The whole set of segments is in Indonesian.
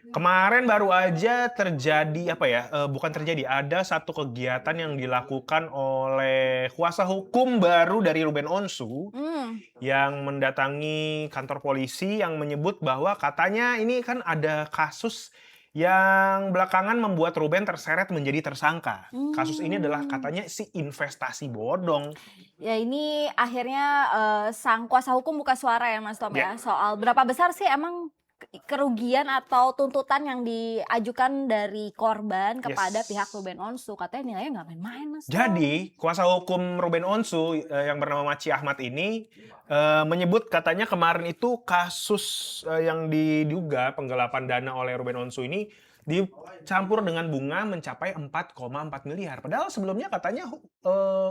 Kemarin baru aja terjadi apa ya, bukan terjadi, ada satu kegiatan yang dilakukan oleh kuasa hukum baru dari Ruben Onsu, Mmm, yang mendatangi kantor polisi yang menyebut bahwa katanya ini kan ada kasus yang belakangan membuat Ruben terseret menjadi tersangka. Kasus ini adalah mmm. katanya si investasi bodong. Ya ini akhirnya, sang kuasa hukum buka suara ya Mas Tom Ya, ya, soal berapa besar sih emang kerugian atau tuntutan yang diajukan dari korban kepada pihak yes. Ruben Onsu, katanya nilainya nggak main-main Mas Tom. Jadi, kuasa hukum Ruben Onsu, yang bernama Maci Ahmad ini, menyebut katanya kemarin itu kasus, yang diduga penggelapan dana oleh Ruben Onsu ini dicampur dengan bunga mencapai 4,4 miliar. Padahal sebelumnya katanya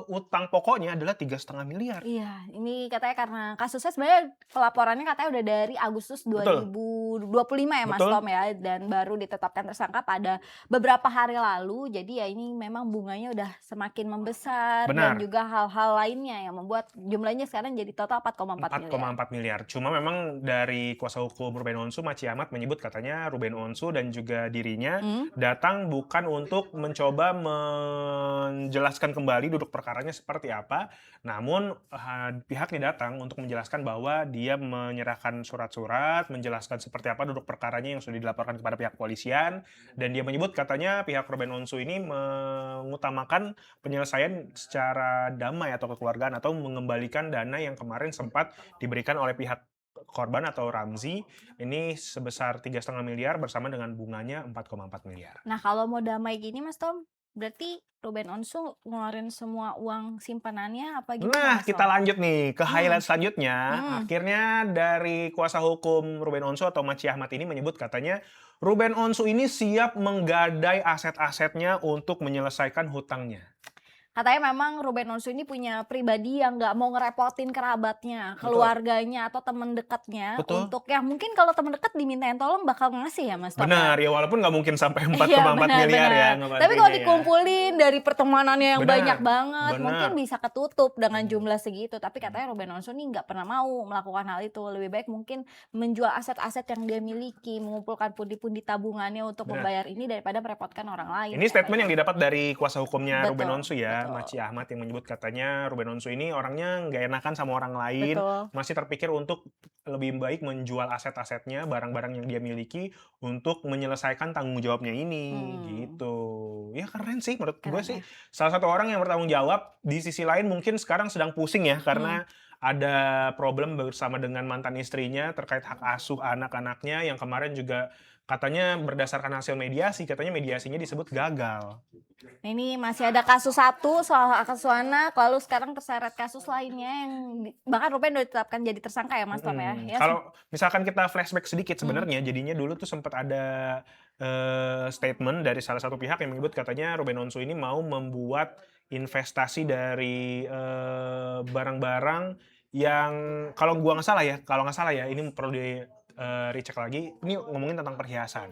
utang pokoknya adalah 3,5 miliar. Iya, ini katanya karena kasusnya sebenarnya pelaporannya katanya udah dari Agustus Betul 2025 ya Mas betul, Tom ya, dan baru ditetapkan tersangka pada beberapa hari lalu. Jadi ya ini memang bunganya udah semakin membesar dan benar. juga hal-hal lainnya yang membuat jumlahnya sekarang jadi total 4,4 miliar. 4,4 miliar. Cuma memang dari kuasa hukum Ruben Onsu, Maci Ahmad menyebut katanya Ruben Onsu dan juga dirinya Mmm, datang bukan untuk mencoba menjelaskan kembali duduk perkaranya seperti apa, namun pihaknya datang untuk menjelaskan bahwa dia menyerahkan surat-surat, menjelaskan seperti apa duduk perkaranya yang sudah dilaporkan kepada pihak polisian, dan dia menyebut katanya pihak Ruben Onsu ini mengutamakan penyelesaian secara damai atau kekeluargaan atau mengembalikan dana yang kemarin sempat diberikan oleh pihak korban atau Ramzi ini sebesar 3,5 miliar bersama dengan bunganya 4,4 miliar. nah kalau mau damai gini Mas Tom, berarti Ruben Onsu ngeluarin semua uang simpanannya apa gimana Nah, Mas kita Tom? lanjut nih ke Mmm, highlight selanjutnya. mhm. Akhirnya dari kuasa hukum Ruben Onsu atau Maci Ahmad ini menyebut katanya Ruben Onsu ini siap menggadai aset-asetnya untuk menyelesaikan hutangnya. Katanya memang Ruben Onsu ini punya pribadi yang nggak mau ngerepotin kerabatnya, Betul, keluarganya, atau temen dekatnya betul. untuk ya mungkin kalau temen dekat dimintain tolong bakal ngasih ya Mas Tom ya? Benar, ya walaupun nggak mungkin sampai empat Iya, koma empat benar miliar ya benar. Tapi kalau ngebantuinnya ya. dikumpulin dari pertemanannya yang banyak Benar, banget, mungkin benar. bisa ketutup dengan jumlah segitu. Tapi katanya Ruben Onsu nih nggak pernah mau melakukan hal itu. Lebih baik mungkin menjual aset-aset yang dia miliki, mengumpulkan pundi-pundi tabungannya untuk Benar. membayar ini daripada merepotkan orang lain Ini statement yang katanya. didapat dari kuasa hukumnya Ruben Betul Onsu ya, betul Maci Ahmad yang menyebut katanya Ruben Onsu ini orangnya nggak enakan sama orang lain, betul. masih terpikir untuk lebih baik menjual aset-asetnya, barang-barang yang dia miliki untuk menyelesaikan tanggung jawabnya ini, Hmm, gitu. Ya keren sih menurut gue keren sih, ya. salah satu orang yang bertanggung jawab, di sisi lain mungkin sekarang sedang pusing ya Hmm. karena ada problem bersama dengan mantan istrinya terkait hak asuh anak-anaknya yang kemarin juga katanya berdasarkan hasil mediasi, katanya mediasinya disebut gagal. Nah, ini masih ada kasus satu soal hak asuh anak, lalu sekarang terseret kasus lainnya yang bahkan rupanya udah ditetapkan jadi tersangka ya Mas Tom ya? Ya Kalau misalkan kita flashback sedikit mhm, sebenarnya jadinya dulu tuh sempat ada, statement dari salah satu pihak yang menyebut katanya Ruben Onsu ini mau membuat investasi dari, barang-barang yang kalau nggak salah ya ini perlu di, recheck lagi, ini ngomongin tentang perhiasan.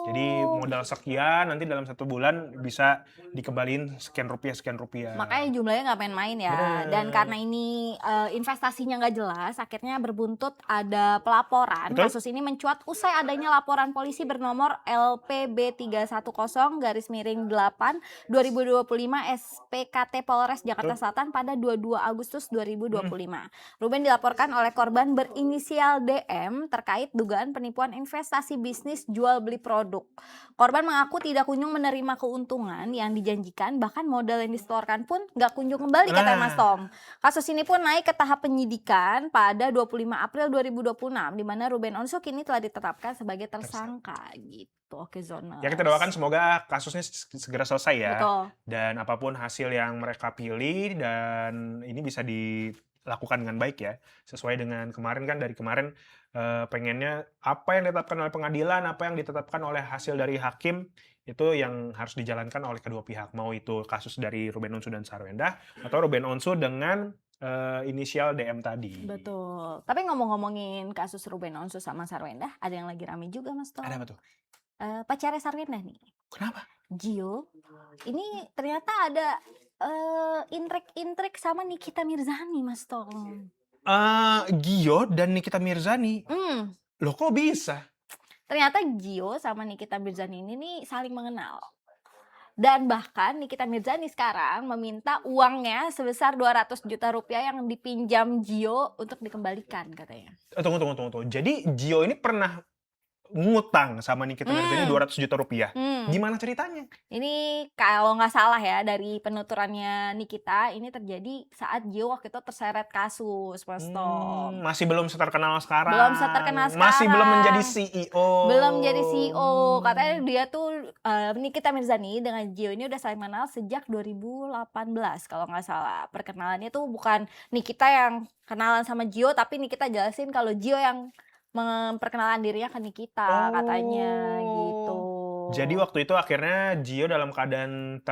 Jadi oh, modal sekian nanti dalam 1 bulan bisa dikembaliin sekian rupiah. makanya jumlahnya nggak main-main ya, dan Bener, karena ini, investasinya nggak jelas, akhirnya berbuntut ada pelaporan. betul? Kasus ini mencuat usai adanya laporan polisi bernomor LPB31-8/2025 SPKT Polres Jakarta Betul? Selatan pada 22 Agustus Mhm, 2025. Ruben dilaporkan oleh korban berinisial DM terkait dugaan penipuan investasi bisnis jual beli produk. Korban mengaku tidak kunjung menerima keuntungan yang dijanjikan, bahkan modal yang disetorkan pun nggak kunjung kembali katanya Mas nah, Tom. Kasus ini pun naik ke tahap penyidikan pada 25 April 2026, di mana Ruben Onsu kini telah ditetapkan sebagai tersangka gitu. Oke, ya kita doakan Zoners. semoga kasusnya segera selesai ya, Betul. dan apapun hasil yang mereka pilih dan ini bisa dilakukan dengan baik ya, sesuai dengan kemarin kan dari kemarin, pengennya apa yang ditetapkan oleh pengadilan, apa yang ditetapkan oleh hasil dari hakim, itu yang harus dijalankan oleh kedua pihak. Mau itu kasus dari Ruben Onsu dan Sarwendah atau Ruben Onsu dengan, inisial DM tadi. Betul. Tapi ngomong-ngomongin kasus Ruben Onsu sama Sarwendah, ada yang lagi rame juga Mas Ada apa Tom. tuh? Pacarnya Sarwendah nih, Kenapa? Gio, ini ternyata ada, intrik-intrik sama Nikita Mirzani Mas Tom. Gio dan Nikita Mirzani? Mmm. Loh kok bisa? Ternyata Gio sama Nikita Mirzani ini nih saling mengenal. Dan bahkan Nikita Mirzani sekarang meminta uangnya sebesar 200 juta rupiah yang dipinjam Gio untuk dikembalikan katanya. Tunggu. Jadi Gio ini pernah ngutang sama Nikita Mirzani Hmm. 200 juta rupiah. Hmm. Gimana ceritanya? Ini kalau nggak salah ya dari penuturannya Nikita, ini terjadi saat Gio waktu itu terseret kasus, Mas Tom. Masih belum terkenal sekarang. Belum terkenal Masih belum menjadi sekarang. CEO. Belum jadi CEO. Katanya dia tuh Nikita Mirzani dengan Gio ini udah saling mengenal sejak 2018 kalau nggak salah. Perkenalannya tuh bukan Nikita yang kenalan sama Gio, tapi Nikita jelasin kalau Gio yang memperkenalkan dirinya ke Nikita katanya gitu. Jadi waktu itu akhirnya Gio dalam keadaan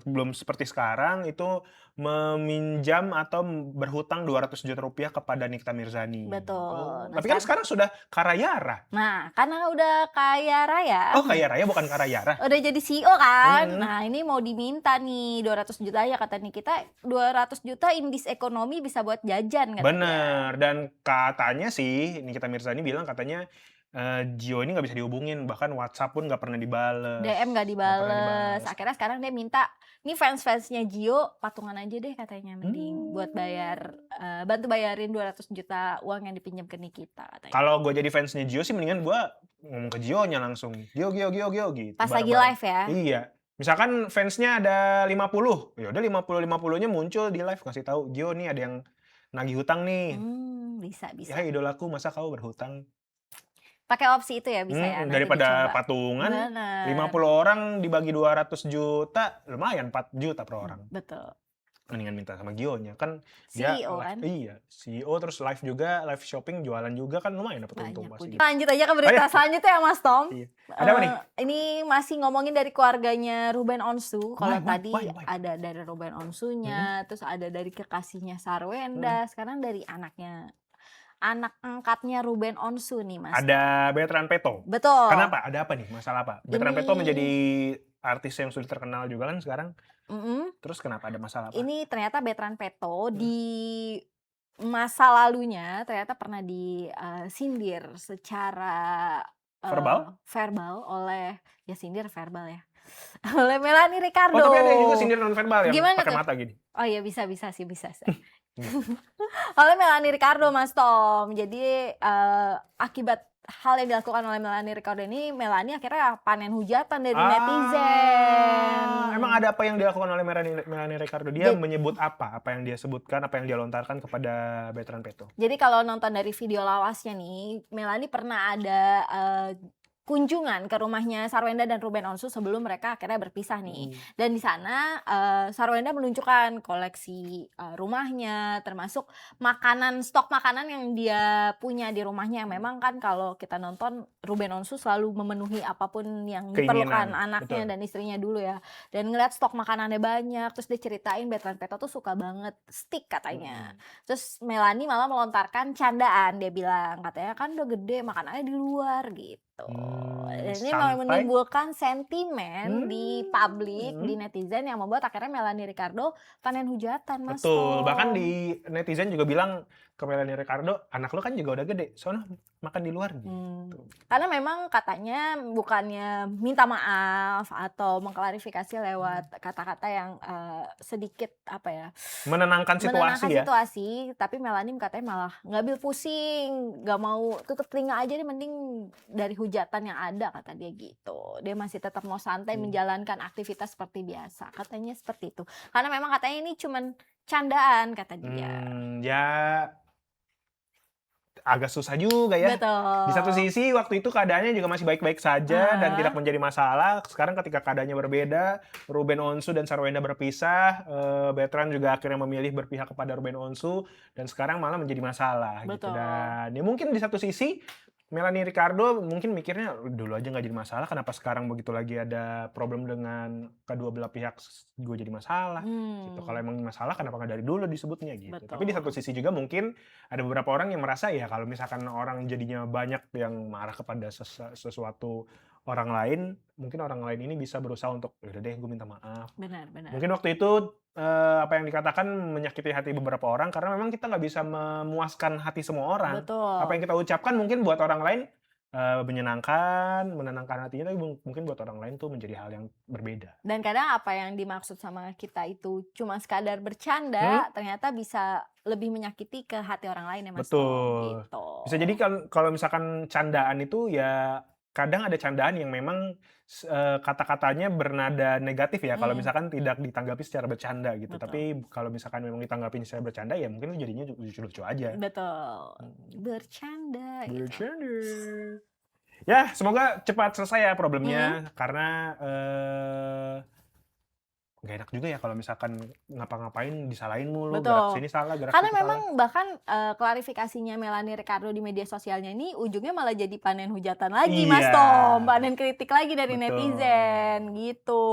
belum seperti sekarang itu meminjam atau berhutang 200 juta rupiah kepada Nikita Mirzani. Betul. Nah, Tapi kan sekarang sudah karayara. Nah, karena udah kaya raya, Oh, kaya raya bukan karayara. udah jadi CEO kan. Nah, ini mau diminta nih 200 juta ya kata Nikita. 200 juta in this ekonomi bisa buat jajan katanya. Bener, dan katanya sih Nikita Mirzani bilang katanya Gio ini nggak bisa dihubungin, bahkan WhatsApp pun nggak pernah dibales. DM nggak Nggak pernah dibales. dibales. Akhirnya sekarang dia minta, nih fans-fansnya Gio patungan aja deh katanya mending buat bayar bantu bayarin 200 juta uang yang dipinjam ke Nikita katanya. Kalau gue jadi fansnya Gio sih mendingan gue ngomong ke Gio-nya langsung. Gio gitu. Pas lagi bareng-bareng. live ya. Iya. Misalkan fansnya ada 50, ya udah 50-50-nya muncul di live ngasih tahu Gio nih ada yang nagih hutang nih. Bisa. Ya idolaku masa kau berhutang. Pakai opsi itu ya bisa ya. Nanti Daripada dicoba. patungan, Bener. 50 orang dibagi 200 juta, lumayan 4 juta per orang. Betul. Mendingan minta sama Gio-nya kan CEO dia kan? Iya, CEO terus live juga, live shopping, jualan juga kan lumayan dapat untung Banyak pasti. Lanjut aja ke berita selanjutnya ya Mas Tom. Iya. Ada apa nih? Ini masih ngomongin dari keluarganya Ruben Onsu. Kalau Why? tadi ada dari Ruben Onsunya, terus ada dari kekasihnya Sarwenda, sekarang dari anak angkatnya Ruben Onsu nih Mas. Ada Bertrand Peto. Betul. Kenapa? Ada apa nih? Masalah apa? Bertrand Peto menjadi artis yang sudah terkenal juga kan sekarang. Terus kenapa ada masalah apa? Ini ternyata Bertrand Peto di masa lalunya ternyata pernah disindir secara verbal oleh sindir verbal ya. Oleh Melanie Ricardo. Oh, tapi ada juga sindir non verbal yang Gimana pakai tuh? mata gini. Oh iya bisa sih. Oleh Melanie Ricardo Mas Tom. Jadi akibat hal yang dilakukan oleh Melanie Ricardo ini, Melanie akhirnya panen hujatan dari netizen. Emang ada apa yang dilakukan oleh Melanie Ricardo? Dia menyebut apa? Apa yang dia sebutkan, apa yang dia lontarkan kepada Bertrand Peto? Jadi kalau nonton dari video lawasnya nih, Melanie pernah ada kunjungan ke rumahnya Sarwenda dan Ruben Onsu sebelum mereka akhirnya berpisah nih. Dan di sana Sarwenda menunjukkan koleksi rumahnya, termasuk stok makanan yang dia punya di rumahnya. Yang memang kan kalau kita nonton Ruben Onsu selalu memenuhi apapun yang diperlukan anaknya dan istrinya dulu ya. Dan ngeliat stok makanannya banyak, terus dia ceritain Bertrand Peto tuh suka banget steak katanya. Terus Melanie malah melontarkan candaan, dia bilang katanya kan udah gede makanannya di luar gitu. Ini menimbulkan sentimen di publik, di netizen yang membuat akhirnya Melanie Ricardo panen hujatan Mas Tom. Betul, bahkan di netizen juga bilang ke Melanie Ricardo, anak lu kan juga udah gede, soalnya makan di luar gitu. Karena memang katanya bukannya minta maaf atau mengklarifikasi lewat kata-kata yang sedikit menenangkan situasi, tapi Melanie katanya malah ngambil pusing, nggak mau tutup telinga aja deh, mending dari hujatan yang ada kata dia gitu. Dia masih tetap mau santai menjalankan aktivitas seperti biasa, katanya seperti itu. Karena memang katanya ini cuman candaan kata dia. Ya agak susah juga ya. Betul. Di satu sisi waktu itu keadaannya juga masih baik-baik saja dan tidak menjadi masalah. Sekarang ketika keadaannya berbeda, Ruben Onsu dan Sarwenda berpisah, Bertrand juga akhirnya memilih berpihak kepada Ruben Onsu dan sekarang malah menjadi masalah gitu. Dan ya mungkin di satu sisi Melanie Ricardo mungkin mikirnya dulu aja nggak jadi masalah, kenapa sekarang begitu lagi ada problem dengan kedua belah pihak gue jadi masalah gitu. Kalau emang masalah kenapa nggak dari dulu disebutnya gitu. Tapi di satu sisi juga mungkin ada beberapa orang yang merasa ya kalau misalkan orang jadinya banyak yang marah kepada sesuatu orang lain, mungkin orang lain ini bisa berusaha untuk udah deh gue minta maaf. Benar. Mungkin waktu itu apa yang dikatakan menyakiti hati beberapa orang karena memang kita nggak bisa memuaskan hati semua orang. Betul. Apa yang kita ucapkan mungkin buat orang lain menenangkan hatinya, tapi mungkin buat orang lain tuh menjadi hal yang berbeda. Dan kadang apa yang dimaksud sama kita itu cuma sekadar bercanda, ternyata bisa lebih menyakiti ke hati orang lain ya Mas Tom, Betul. gitu. Bisa jadi kan kalau misalkan candaan itu ya kadang ada candaan yang memang kata-katanya bernada negatif ya, kalau misalkan tidak ditanggapi secara bercanda gitu. Betul. Tapi kalau misalkan memang ditanggapi secara bercanda ya mungkin jadinya lucu-lucu aja. Betul. Bercanda gitu. Bercanda. Ya, semoga cepat selesai ya problemnya, karena nggak enak juga ya kalau misalkan ngapa-ngapain disalahin mulu, gerak Betul. sini salah, gerak Karena situ salah. memang bahkan klarifikasinya Melanie Ricardo di media sosialnya ini ujungnya malah jadi panen hujatan lagi Mas Iya. Tom, panen kritik lagi dari Betul. netizen gitu.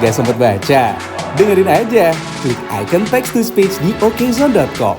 Gak sempet baca? Dengerin aja, klik icon text to speech di okezone.com.